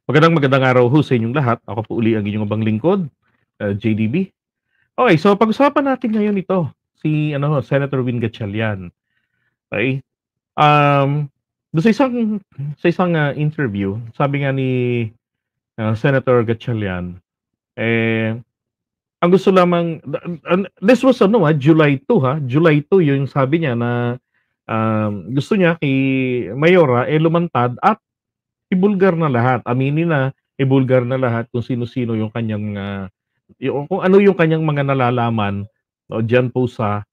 Magandang araw ho sa inyong lahat. Ako po uli ang inyong abang lingkod, JDB. Okay, so pag-usapan natin ngayon ito, si Senator Win Gatchalian. Okay? Um, Doon sa isang interview, sabi nga ni Senator Gatchalian, eh, ang gusto lamang, this was July 2 ha, July 2 yung sabi niya na gusto niya kay Mayora lumantad at ibulgar na lahat, aminin na, ibulgar na lahat kung sino-sino yung kanyang, yung kung ano yung kanyang mga nalalaman, diyan po sa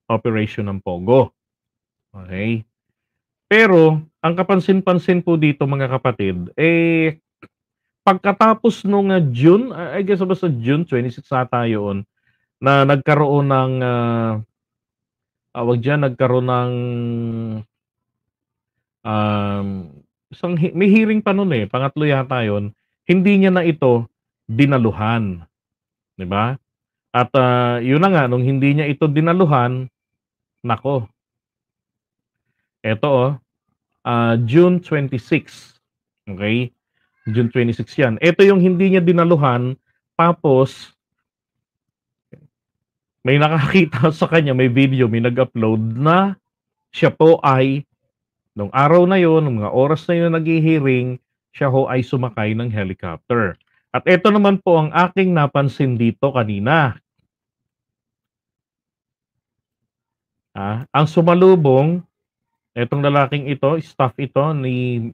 operation ng Pogo, okey. Pero ang kapansin-pansin po dito mga kapatid, pagkatapos nung, June, I guess basta June 26 ata yoon, na nagkaroon ng, tawag diyan, nagkaroon ng, um, may hearing pa nun, pangatlo yata yun, hindi niya na ito dinaluhan. 'Di ba? At, yun na nga nung hindi niya ito dinaluhan, naku, eto, June 26, okey? June 26 'yan. Eto yung hindi niya dinaluhan, tapos may nakakita sa kanya, may video, may nag-upload na siya po ay nung araw na yun, nung mga oras na yun naghi-hearing, siya ho ay sumakay ng helicopter. At eto naman po ang aking napansin dito kanina, ang sumalubong, etong lalaking ito, staff ito ni,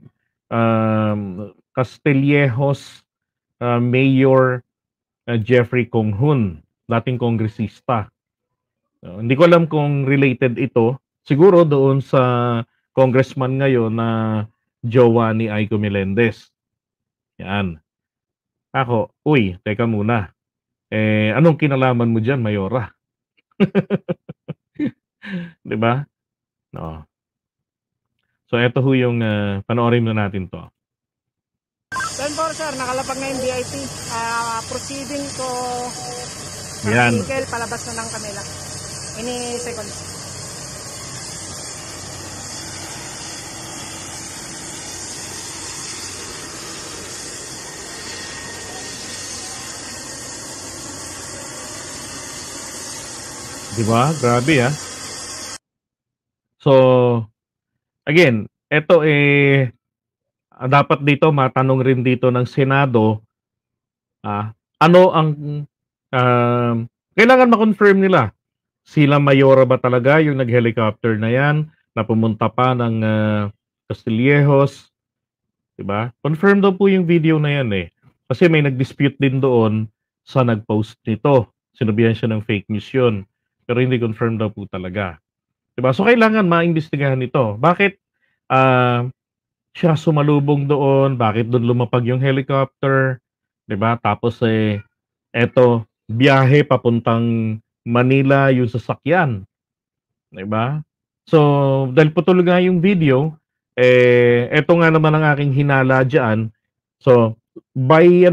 Castillejos, Mayor, Jeffrey Conghun, dating kongresista. Hindi ko alam kung related ito, siguro doon sa congressman ngayon na jowa ni Aiko Melendez, 'yan. Ako, "Uy, teka muna, anong kinalaman mo diyan, Mayora?" 'Di ba? Oo. So eto ho yung, panoorin na natin 'to. 10-4 sir, nakalapag na yung VIP. Proceeding ko ng Yan. vehicle, palabas na ng kanila. Any seconds. Di ba? Grabe, So, again, eto, dapat dito matanong rin dito ng Senado, ano ang, um, kailangan ma-confirm nila, sila Mayora ba talaga yung nag-helicopter na yan, na pumunta pa ng, Castillejos, 'di ba? Confirm daw po yung video na yan, Kasi may nag-dispute din doon sa nag-post nito. Sinabihan siya ng fake news yun, pero hindi confirm daw po talaga, 'di ba? So kailangan maimbestigahan ito. Bakit, ah, siya sumalubong doon, bakit doon lumapag yung helicopter, 'di ba? Tapos, eto biyahe papuntang Manila yung sasakyan, 'di ba? So, dahil putol nga yung video, eto nga naman ang aking hinala diyan. So, by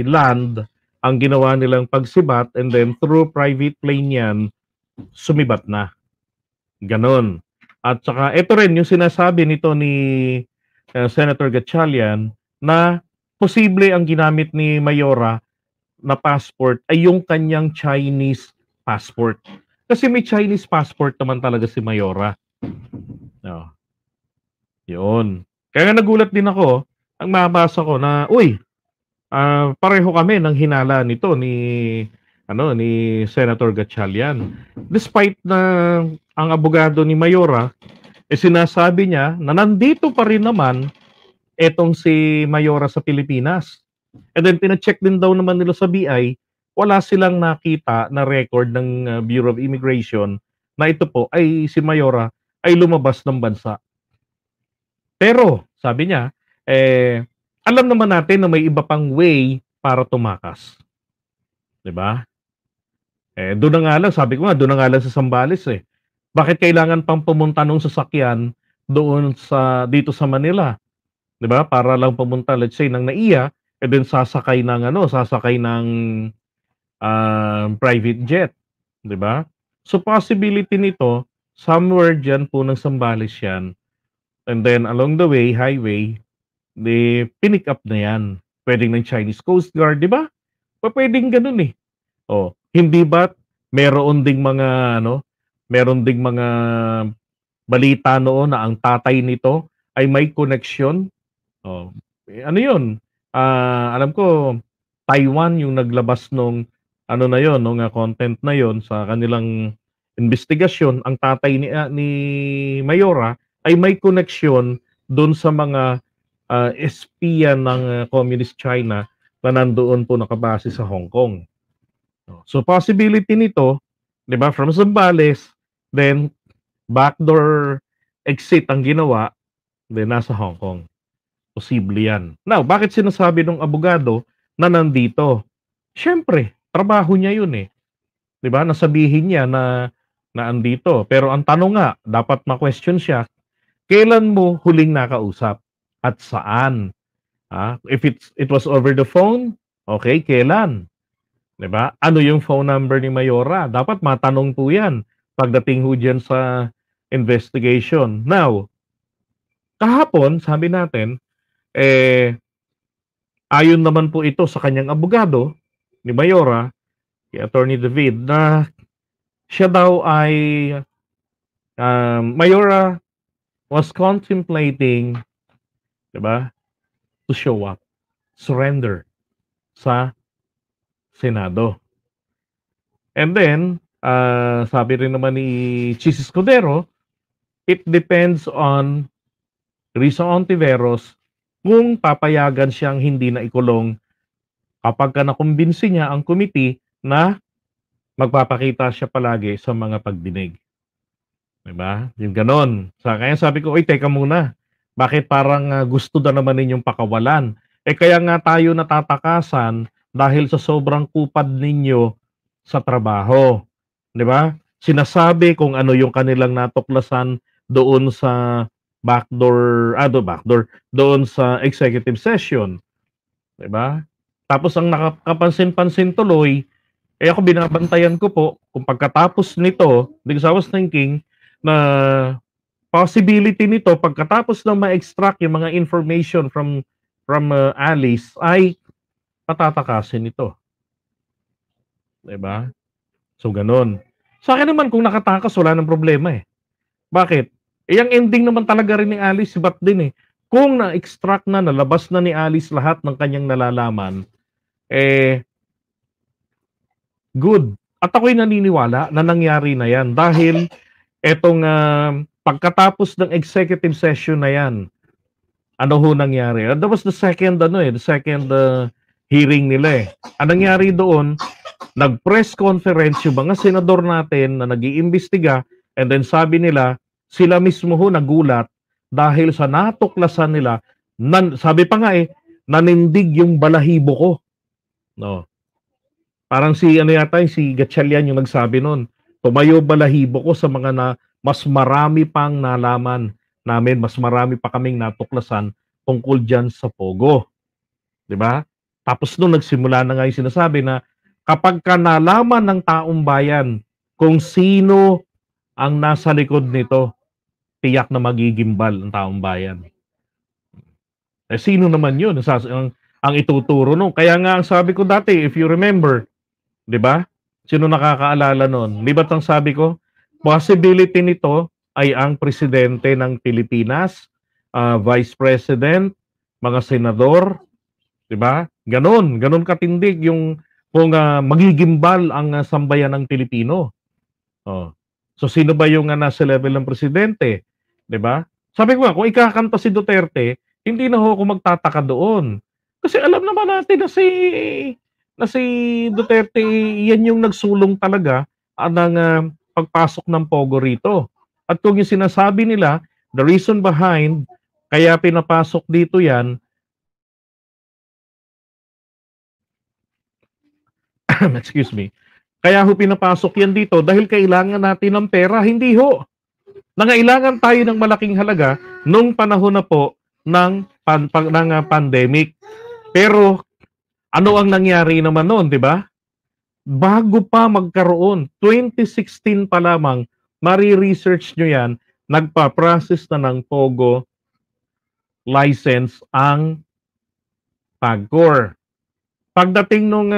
land ang ginawa nilang pagsibat, and then through private plane 'yan, sumibat na, gano'n. At saka eto rin yung sinasabi nito ni, Senator Gatchalian na posible ang ginamit ni Mayora na passport ay yung kanyang Chinese passport. Kasi may Chinese passport naman talaga si Mayora. Oo, yun. Kaya nga nagulat din ako, ang mabasa ko na, uy, pareho kami ng hinala nito ni Senator Gatchalian. Despite na ang abogado ni Mayora, sinasabi niya na nandito pa rin naman etong si Mayora sa Pilipinas. And then pina-check din daw naman nila sa BI, wala silang nakita na record ng, Bureau of Immigration na ito po ay si Mayora ay lumabas ng bansa. Pero sabi niya, alam naman natin na may iba pang way para tumakas, 'di ba? Doon na nga lang, sabi ko nga, doon na nga lang sa Zambales, Bakit kailangan pang pumunta nung sasakyan dito sa Manila, 'di ba? Para lang pumunta, let's say, ng NAIA, and then sasakay ng private jet, 'di ba? So possibility nito, somewhere diyan po ng Zambales 'yan, and then along the way, highway, pinick up na yan. Pwedeng ng Chinese Coast Guard, di ba? Pwedeng ganun eh. Hindi ba meron ding mga meron ding mga balita noon na ang tatay nito ay may connection. Ano 'yun? Alam ko Taiwan yung naglabas nung na 'yon, nung content na 'yon sa kanilang investigasyon. Ang tatay ni Mayora ay may connection doon sa mga espiya ng Communist China na nandoon po nakabase sa Hong Kong. So possibility nito, 'di ba, from Zambales, then backdoor exit ang ginawa, then nasa Hong Kong. Posible 'yan. Now, bakit sinasabi ng abogado na nandito? Siyempre, trabaho niya 'yun eh. 'Di ba? Nasabihin niya na andito. Pero ang tanong nga, dapat ma-question siya, kailan mo huling nakausap at saan? If it was over the phone, okay, kailan? 'Di ba? Ano yung phone number ni Mayora? Dapat matanong po 'yan pagdating ho diyan sa investigation. Now, kahapon, sabi natin, ayon naman po ito sa kanyang abogado ni Mayora, si Attorney David, na siya daw ay Mayora was contemplating, 'di ba, to show up, surrender sa Senado. And then, sabi rin naman ni Chis Escudero, it depends on Risa Ontiveros kung papayagan siyang hindi na ikulong kapag nakumbinsi niya ang committee na magpapakita siya palagi sa mga pagdinig. Diba? Yung ganon. Kaya sabi ko, teka muna. Bakit parang gusto na naman ninyong pakawalan? Kaya nga tayo natatakasan dahil sa sobrang kupad ninyo sa trabaho. Diba? Sinasabi kung ano yung kanilang natuklasan doon sa backdoor, doon sa executive session. Diba? Tapos ang nakapansin-pansin tuloy, ako binabantayan ko po, kung pagkatapos nito, because I was thinking na possibility nito, pagkatapos na ma-extract yung mga information from Alice, ay patatakasin ito. Diba? So, ganun. Sa akin naman, kung nakatakas, wala nang problema eh. Bakit? Ang ending naman talaga rin ni Alice, ba't din eh. Kung na-extract na, nalabas na ni Alice lahat ng kanyang nalalaman, good. At ako'y naniniwala na nangyari na yan. Dahil etong pagkatapos ng executive session na yan, ano ho nangyari? That was the second, hearing nila eh. Ang nangyari doon, nag-press conference yung mga senador natin na nag-iimbestiga, and then sabi nila, sila mismo ho nagulat dahil sa natuklasan nila, sabi pa nga nanindig yung balahibo ko. No. Parang si Gatchalian yung nagsabi noon, tumayo balahibo ko sa mga mas marami pang nalaman namin, mas marami pa kaming natuklasan tungkol dyan sa Pogo. 'Di ba? Tapos noon nagsimula na nga yung sinasabi na kapag nalaman ng taong bayan kung sino ang nasa likod nito, tiyak na magigimbal ang taong bayan. Sino naman yun? Ang ituturo nung. Kaya nga ang sabi ko dati, if you remember, 'di ba? Sino nakakaalala noon? Di ba ang sabi ko, possibility nito ay ang presidente ng Pilipinas, vice president, mga senador, 'di ba? Ganon katindig yung kung magigimbal ang sambayan ng Pilipino. So sino ba yung nasa level ng presidente, 'di ba? Sabi ko nga, kung ikakanta si Duterte, hindi na ho ako magtataka doon. Kasi alam naman natin na si Duterte, yan yung nagsulong talaga ng pagpasok ng Pogo rito. At kung yung sinasabi nila, the reason behind kaya pinapasok dito yan, excuse me, kaya ho pinapasok yan dito dahil kailangan natin ng pera, hindi ho. Nangailangan tayo ng malaking halaga nung panahon na po ng pandemic. Pero ano ang nangyari naman noon, 'di ba? Bago pa magkaroon, 2016 pa lamang, mari-research nyo yan, nagpa-process na ng Pogo license ang PAGCOR. Pagdating nung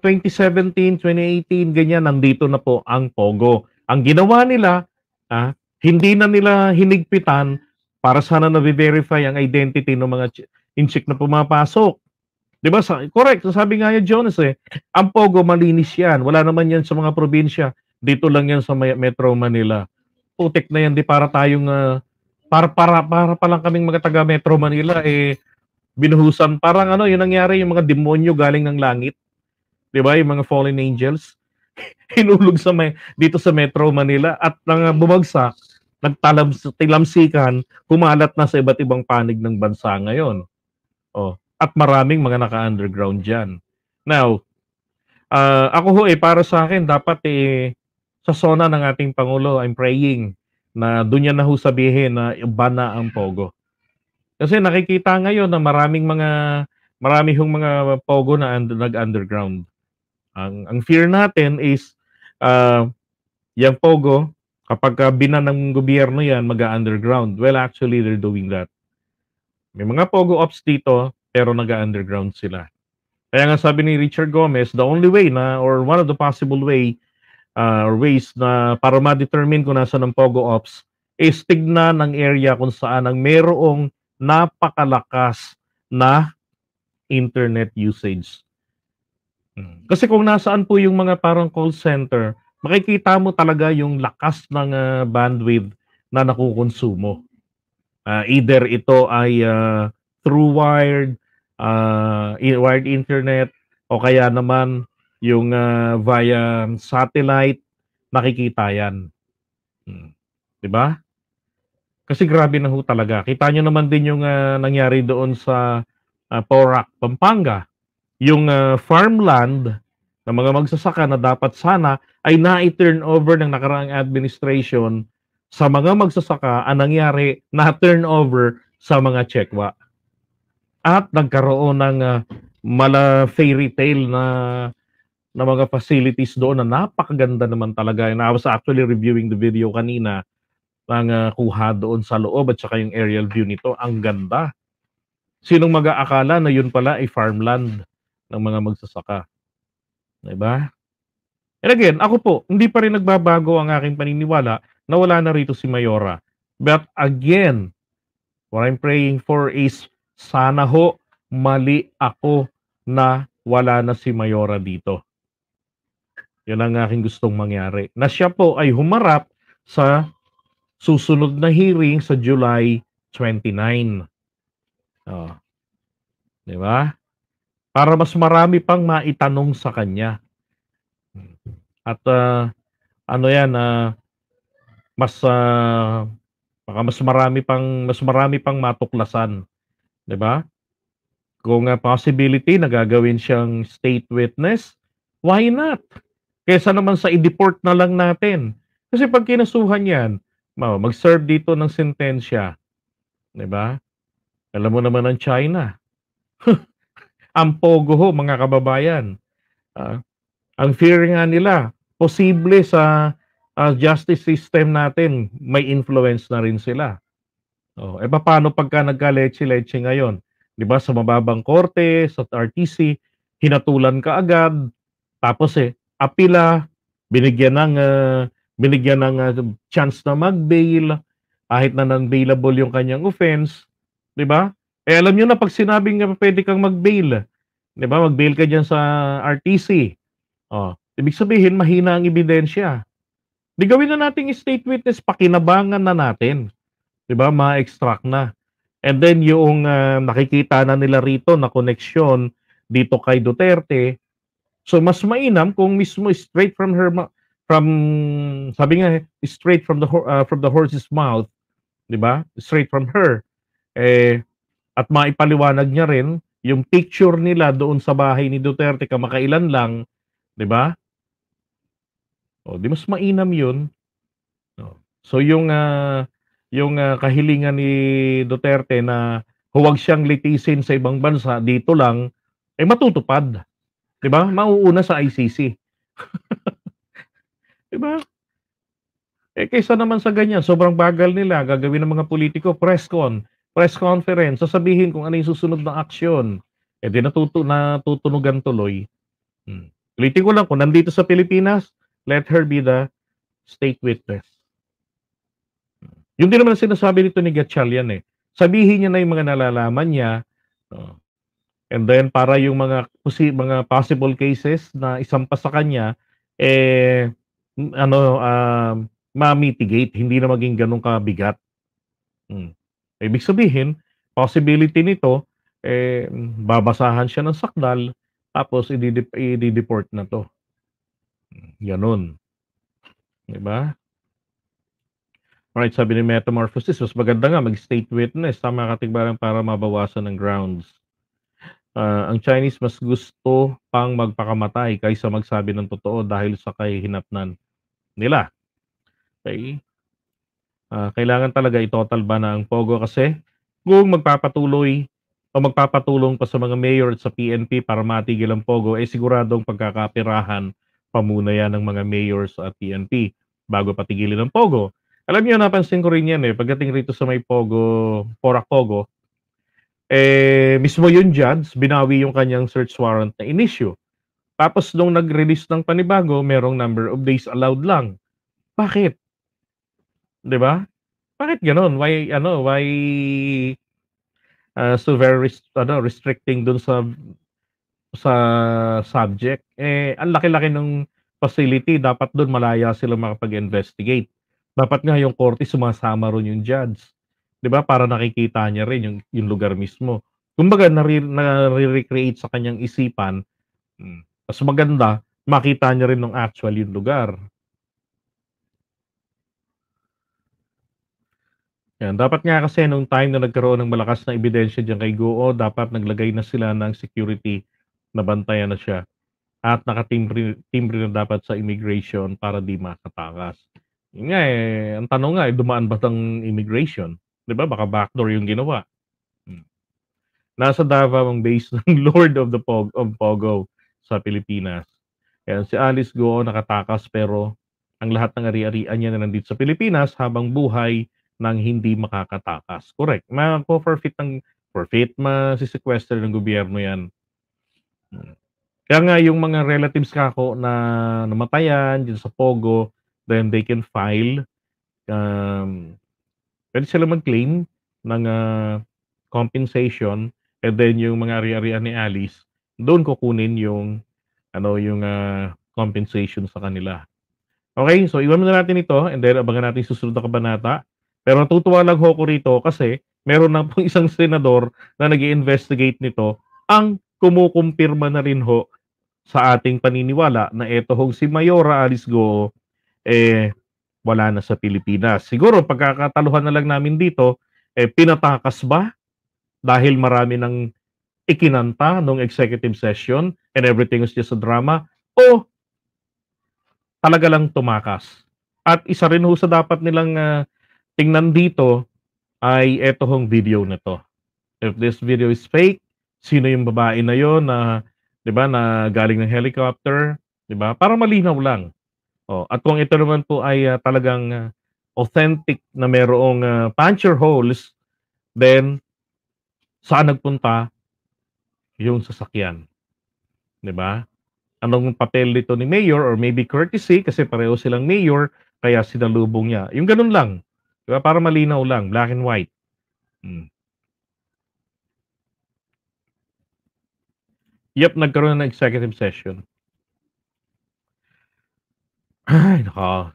2017, 2018, ganyan, nandito na po ang POGO. Ang ginawa nila, hindi na nila hinigpitan para sana na-verify ang identity ng mga incheck na pumapasok. Diba? Correct. Sabi nga niya, Jonas, ang POGO malinis yan. Wala naman yan sa mga probinsya. Dito lang yan sa Metro Manila. Putik na yan, di para tayong, para pa lang kaming mga taga Metro Manila, binuhusan. Parang ano, yun nangyari, yung mga demonyo galing ng langit. Diba? Yung mga fallen angels. Hinulog dito sa Metro Manila at nang bumagsak, nagtilamsikan, kumalat na sa iba't ibang panig ng bansa ngayon. At maraming mga naka-underground dyan. Now, ako para sa akin, dapat sa sona ng ating Pangulo, I'm praying na doon yan na sabihin na iba na ang POGO. Kasi nakikita ngayon na marami hong mga POGO na nag-underground. Ang fear natin is, yung POGO, kapag binan ng gobyerno yan, mag-underground. Well, actually, they're doing that. May mga POGO ops dito, pero nag-underground sila. Kaya nga sabi ni Richard Gomez, the only way or one of the possible ways na para ma-determine kung nasa ng POGO ops is tignan ng area kung saan ang merong napakalakas na internet usage. Kasi kung nasaan po yung mga parang call center, makikita mo talaga yung lakas ng bandwidth na nakukonsumo. Either ito ay through wired internet o kaya naman yung via satellite, nakikita yan. Diba? Kasi grabe na ho talaga. Kita nyo naman din yung nangyari doon sa Porac, Pampanga. Yung farmland ng mga magsasaka na dapat sana ay na-turn over ng nakaraang administration sa mga magsasaka, ang nangyari, na-turn over sa mga tsekwa. At nagkaroon ng fairy tale na mga facilities doon na napakaganda naman talaga. And I was actually reviewing the video kanina ng kuha doon sa loob at saka yung aerial view nito. Ang ganda. Sinong mag-aakala na yun pala ay farmland ng mga magsasaka? Diba? And again, ako po, hindi pa rin nagbabago ang aking paniniwala na wala na rito si Mayora. But again, what I'm praying for is sana ho mali ako na wala na si Mayora dito. Yun ang aking gustong mangyari. Na siya po ay humarap sa susunod na hearing sa July 29. Diba? Para mas marami pang maitanong sa kanya. At baka mas marami pang matuklasan, 'di ba? Kung possibility na gagawin siyang state witness, why not? Kaysa naman sa i-deport na lang natin. Kasi pag kinasuhan 'yan, mag-serve dito ng sentensya, 'di ba? Alam mo naman ang China. Ang POGO ho, mga kababayan. Ang fear nga nila, posible sa justice system natin, may influence na rin sila. Paano pagka nagka-leche-leche ngayon? Di ba, sa mababang korte, sa RTC, hinatulan ka agad, tapos apila, binigyan ng chance na mag-bail, kahit na non-bailable yung kanyang offense, di ba? Alam nyo na, pag sinabing pwede kang mag-bail, di ba, mag-bail ka dyan sa RTC, ibig sabihin, mahina ang ebidensya. Di gawin na nating state witness, pakinabangan na natin. Diba? Ma-extract na. And then yung nakikita na nila rito na koneksyon dito kay Duterte, so mas mainam kung mismo straight from sabi nga, straight from the horse's mouth, diba? Straight from her. At maipaliwanag niya rin yung picture nila doon sa bahay ni Duterte kamakailan lang, diba? Di mas mainam yun. So yung kahilingan ni Duterte na huwag siyang litisin sa ibang bansa, dito lang, matutupad. Diba? Mauuna sa ICC. Diba? Kaysa naman sa ganyan, sobrang bagal nila, gagawin ng mga politiko, press con. press conference, sasabihin kung ano yung susunod na aksyon. Eh, di natutunugan tuloy. Ulitin ko lang, kung nandito sa Pilipinas, let her be the state witness. Yun din naman ang sinasabi nito ni Gatchalian, eh. Sabihin niya na yung mga nalalaman niya, and then para yung mga possible cases na isampa sa kanya, eh, ma-mitigate, hindi na maging gano'n kabigat. Ibig sabihin, possibility nito, babasahan siya ng sakdal, tapos i-de-deport na 'to. Gano'n, 'di ba? Alright, sabi ni Metamorphosis, mas maganda nga mag-state witness, tama katibayan para mabawasan ng grounds. Ang Chinese mas gusto pang magpakamatay kaysa magsabi ng totoo dahil sa kahihinatnan nila. Okey. Kailangan talaga i-total ban na ang pogo kasi kung magpapatuloy o magpapatulong pa sa mga mayor at sa PNP para matigil ang pogo, siguradong pagkakapirahan pa muna yan ng mga mayors at PNP bago patigilin ang pogo. Alam niyo, napansin ko rin yan, pagdating rito sa may pogo, Porac Pogo, mismo yung judge, binawi yung kanyang search warrant na in-issue. Tapos nung nag-release ng panibago, merong number of days allowed lang. Bakit? 'Di ba? Bakit gano'n? Why so very restricting dun sa subject? Ang laki-laki ng facility, dapat dun malaya silang makapag-investigate. Dapat nga yung korte sumasama ron yung judge, 'di ba, para nakikita niya rin yung lugar mismo. Kumbaga nare-recreate sa kanyang isipan, mas maganda makita niya rin nung actual yung lugar. Yan, dapat nga kasi nung time na nagkaroon ng malakas na ebidensya diyan kay Guo, dapat naglagay na sila ng security na bantayan na siya at nakatimbre na dapat sa immigration para di makatakas. Yun nga, ang tanong nga, dumaan ba ng immigration? 'Di ba baka backdoor yung ginawa. Hmm. Nasa Davao ang base ng Lord of Pogo sa Pilipinas. Kaya si Alice Guo nakatakas pero ang lahat ng ari-arian niya na nandito sa Pilipinas habang buhay nang hindi makakatakas. Correct. Forfeit, mase-sequester ng gobyerno 'yan. Kaya nga yung mga relatives kako na namatayan diyan sa Pogo, then they can file, puwede sila mag-claim ng, compensation, and then yung mga ari-arian ni Alice, doon kukunin yung compensation sa kanila. Okay, so iwan muna natin ito and then abangan natin yung susunod na kabanata. Pero natutuwa lang ho ako rito kasi meron na pong isang senador na nag-i-investigate nito ang kumukumpirma na rin ho sa ating paniniwala na eto hong si Mayora Alice Go, wala na sa Pilipinas. Siguro pagkakataluhan na lang namin dito, pinatakas ba dahil marami ng ikinanta nung executive session and everything was just a drama, o talaga lang tumakas? At isa rin ho sa dapat nilang, tingnan dito ay eto hong video na 'to. If this video is fake, sino yung babae na yon na, 'di ba, na galing ng helicopter, 'di ba? Para malinaw lang. At kung ito naman po ay, talagang, authentic na merong, puncture holes, then saan nagpunta yung sasakyan, 'di ba? Anong papel nito ni mayor or maybe courtesy kasi pareho silang mayor kaya sinalubong niya. Yung gano'n lang, 'di ba, para malinaw lang, black and white. Yep, nagkaroon ng executive session. Ay naku.